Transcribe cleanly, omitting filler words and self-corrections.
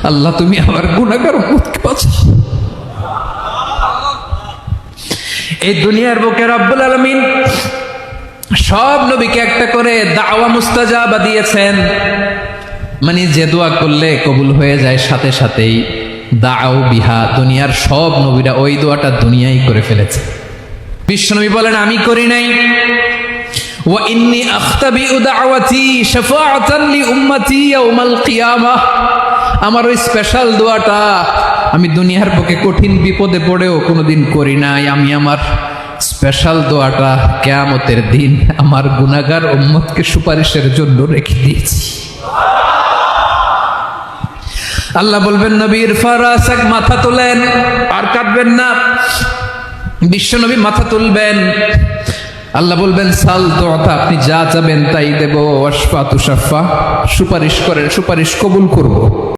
আল্লাহ তুমি আমার গুনাহগার উম্মতকে বাঁচাও। এই দুনিয়ার বুকে রব্বুল আলামিন সব নবীকে একটা করে দাওয়া মুস্তাজাবা দিয়েছেন, মানে যে দোয়া করলে কবুল হয়ে যায় সাথে সাথেই। দাও বিহা, দুনিয়ার সব নবীরা ওই দোয়াটা দুনিয়ায় করে ফেলেছে। বিশ্বনবী বলেন আমি করি নাই। ওয়া ইন্নী আখতাবিউ দাওয়াতি শাফাআতান লি উম্মতি ইয়াউমাল কিয়ামাহ, আমার ওই স্পেশাল দোয়াটা আমি দুনিয়ার বুকে কঠিন বিপদে পড়েও কোনোদিন করি নাই। আমি আমার স্পেশাল দোয়াটা কিয়ামতের দিন আমার গুনাহগার উম্মতকে সুপারিশের জন্য রেখে দিয়েছি। আল্লাহ বলবেন নবীর ফারাসাক, মাথা তোলেন, আর কাটবেন না। বিশ্বনবী মাথা তুলবেন, আল্লাহ বলবেন সাল তোতা, আপনি যা চাবেন তাই দেব। ওয়াশফা তুশাফা, সুপারিশ করেন, সুপারিশ কবুল করব।